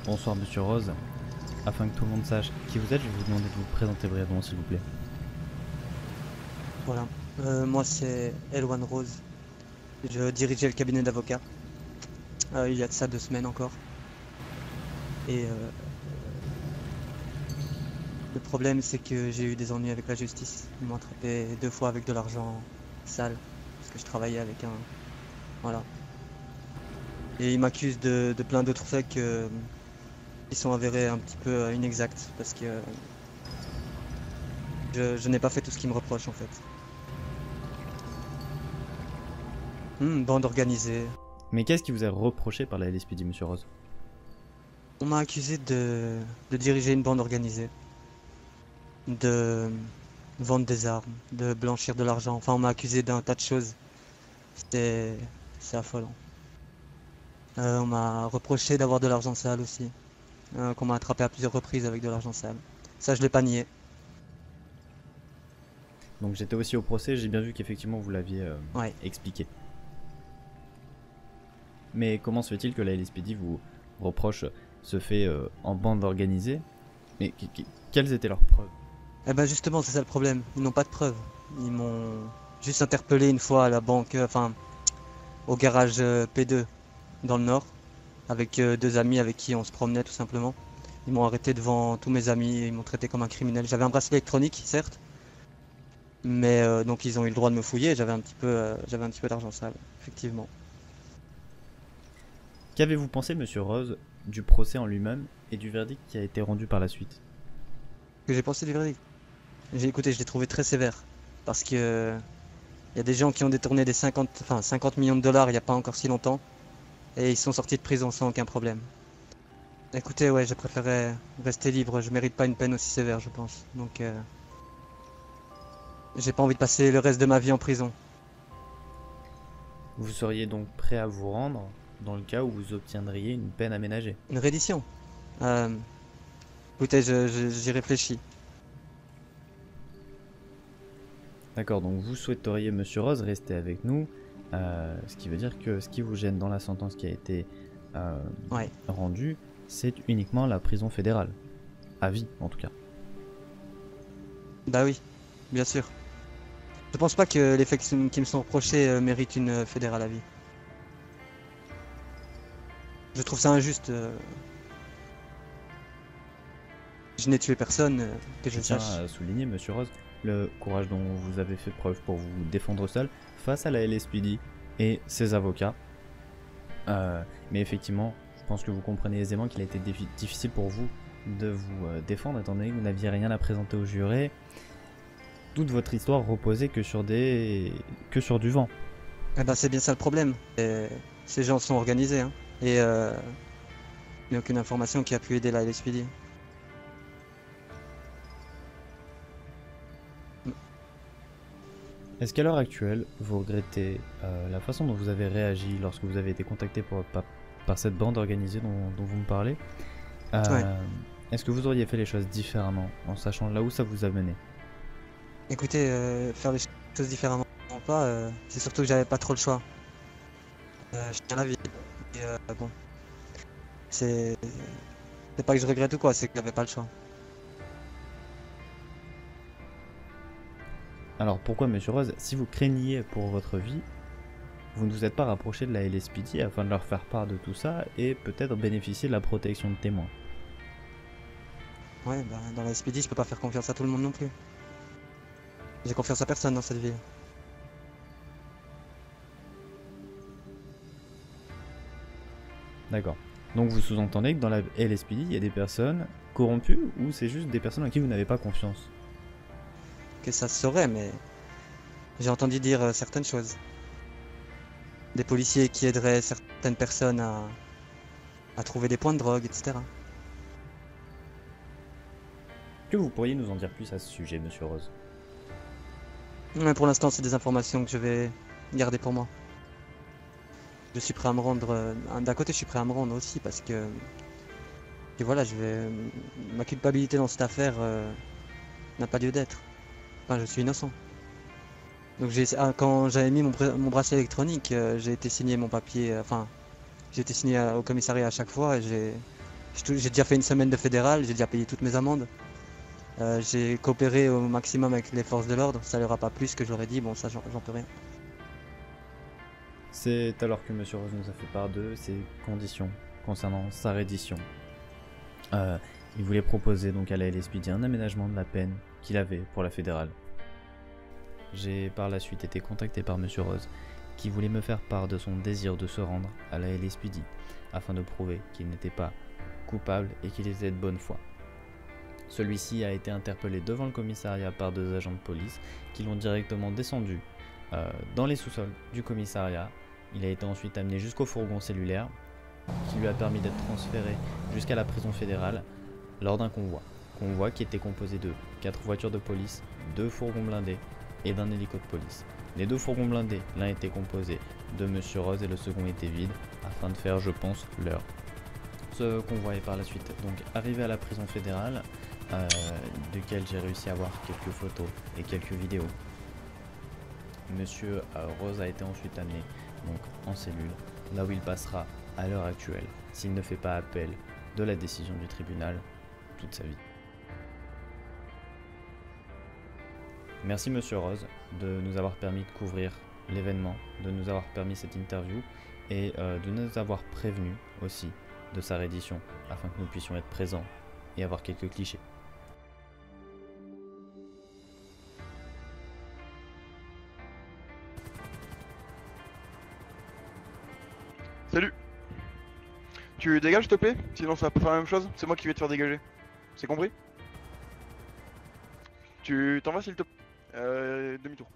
Bonsoir Monsieur Rose. Afin que tout le monde sache qui vous êtes, je vais vous demander de vous présenter brièvement s'il vous plaît. Voilà. Moi, c'est Elwan Rose. Je dirigeais le cabinet d'avocats. Il y a de ça 2 semaines encore. Et le problème, c'est que j'ai eu des ennuis avec la justice. Ils m'ont attrapé 2 fois avec de l'argent sale. Parce que je travaillais avec un... Voilà. Et ils m'accusent de plein d'autres faits qui sont avérés un petit peu inexacts. Parce que je n'ai pas fait tout ce qu'ils me reprochent en fait. Bande organisée. Mais qu'est-ce qui vous est reproché par la LSPD, Monsieur Rose? On m'a accusé de diriger une bande organisée, de vendre des armes, de blanchir de l'argent. Enfin, on m'a accusé d'un tas de choses. C'est affolant. On m'a reproché d'avoir de l'argent sale aussi. Qu'on m'a attrapé à plusieurs reprises avec de l'argent sale. Ça, je l'ai pas nié. Donc j'étais aussi au procès, j'ai bien vu qu'effectivement vous l'aviez Ouais. expliqué. Mais comment se fait-il que la LSPD vous reproche ce fait en bande organisée? Mais quelles étaient leurs preuves? Eh ben justement, c'est ça le problème. Ils n'ont pas de preuves. Ils m'ont juste interpellé une fois à la banque, enfin, au garage P2 dans le Nord, avec 2 amis avec qui on se promenait tout simplement. Ils m'ont arrêté devant tous mes amis et ils m'ont traité comme un criminel. J'avais un bracelet électronique, certes, mais donc ils ont eu le droit de me fouiller. J'avais un petit peu d'argent sale, effectivement. Qu'avez-vous pensé, Monsieur Rose, du procès en lui-même et du verdict qui a été rendu par la suite? Que j'ai pensé du verdict. Écoutez, je l'ai trouvé très sévère parce que il y a des gens qui ont détourné des 50 millions de dollars il n'y a pas encore si longtemps et ils sont sortis de prison sans aucun problème. Écoutez, ouais, je préférais rester libre. Je mérite pas une peine aussi sévère, je pense. Donc, j'ai pas envie de passer le reste de ma vie en prison. Vous seriez donc prêt à vous rendre dans le cas où vous obtiendriez une peine aménagée? Une reddition. Euh, Écoutez, j'y réfléchis. D'accord, donc vous souhaiteriez, Monsieur Rose, rester avec nous, ce qui veut dire que ce qui vous gêne dans la sentence qui a été Ouais. rendue, c'est uniquement la prison fédérale. À vie, en tout cas. Bah oui, bien sûr. Je pense pas que les faits qui me sont reprochés méritent une fédérale à vie. Je trouve ça injuste. Je n'ai tué personne, que Je je tiens sache. à souligner, Monsieur Rose, le courage dont vous avez fait preuve pour vous défendre seul face à la LSPD et ses avocats. Mais effectivement, je pense que vous comprenez aisément qu'il a été difficile pour vous de vous défendre, étant donné que vous n'aviez rien à présenter aux jurés. Toute votre histoire reposait que sur du vent. Eh ben, c'est bien ça le problème. Et ces gens sont organisés, hein. Et il n'y a aucune information qui a pu aider la LSPD. Est-ce qu'à l'heure actuelle, vous regrettez la façon dont vous avez réagi lorsque vous avez été contacté par cette bande organisée dont vous me parlez? Ouais. Est-ce que vous auriez fait les choses différemment en sachant là où ça vous a mené? Écoutez, faire les choses différemment ou pas, c'est surtout que j'avais pas trop le choix. Je tiens la vie. Et bon, c'est pas que je regrette ou quoi, c'est que j'avais pas le choix. Alors pourquoi, Monsieur Rose, si vous craigniez pour votre vie, vous ne vous êtes pas rapproché de la LSPD afin de leur faire part de tout ça et peut-être bénéficier de la protection de témoins? Ouais, bah, dans la LSPD, je peux pas faire confiance à tout le monde non plus. J'ai confiance à personne dans cette vie. D'accord. Donc vous sous-entendez que dans la LSPD, il y a des personnes corrompues ou c'est juste des personnes en qui vous n'avez pas confiance? Que ça se saurait, mais j'ai entendu dire certaines choses. Des policiers qui aideraient certaines personnes à trouver des points de drogue, etc. Que vous pourriez nous en dire plus à ce sujet, Monsieur Rose? Mais pour l'instant, c'est des informations que je vais garder pour moi. Je suis prêt à me rendre. D'un côté, je suis prêt à me rendre aussi parce que. Et voilà, ma culpabilité dans cette affaire n'a pas lieu d'être. Enfin, je suis innocent. Donc quand j'avais mis mon bracelet électronique, j'ai été signer mon papier. Enfin, j'ai été signé au commissariat à chaque fois et J'ai déjà fait une semaine de fédéral, j'ai déjà payé toutes mes amendes. J'ai coopéré au maximum avec les forces de l'ordre, ça leur a pas plu ce que j'aurais dit, bon ça j'en peux rien. C'est alors que Monsieur Rose nous a fait part de ses conditions concernant sa reddition. Il voulait proposer donc à la LSPD un aménagement de la peine qu'il avait pour la fédérale. J'ai par la suite été contacté par Monsieur Rose qui voulait me faire part de son désir de se rendre à la LSPD afin de prouver qu'il n'était pas coupable et qu'il était de bonne foi. Celui-ci a été interpellé devant le commissariat par 2 agents de police qui l'ont directement descendu dans les sous-sols du commissariat. Il a été ensuite amené jusqu'au fourgon cellulaire qui lui a permis d'être transféré jusqu'à la prison fédérale lors d'un convoi qui était composé de 4 voitures de police, 2 fourgons blindés et d'un hélico de police. Les 2 fourgons blindés, l'un était composé de Monsieur Rose et le second était vide afin de faire, je pense, l'heure. Ce convoi est par la suite donc arrivé à la prison fédérale duquel j'ai réussi à avoir quelques photos et quelques vidéos. Monsieur Rose a été ensuite amené donc en cellule, là où il passera à l'heure actuelle, s'il ne fait pas appel de la décision du tribunal, toute sa vie. Merci Monsieur Rose de nous avoir permis de couvrir l'événement, de nous avoir permis cette interview et de nous avoir prévenu aussi de sa reddition afin que nous puissions être présents et avoir quelques clichés. Salut. Tu dégages s'il te plaît? Sinon ça va pas faire la même chose, c'est moi qui vais te faire dégager. C'est compris? Tu t'en vas s'il te plaît? Demi-tour.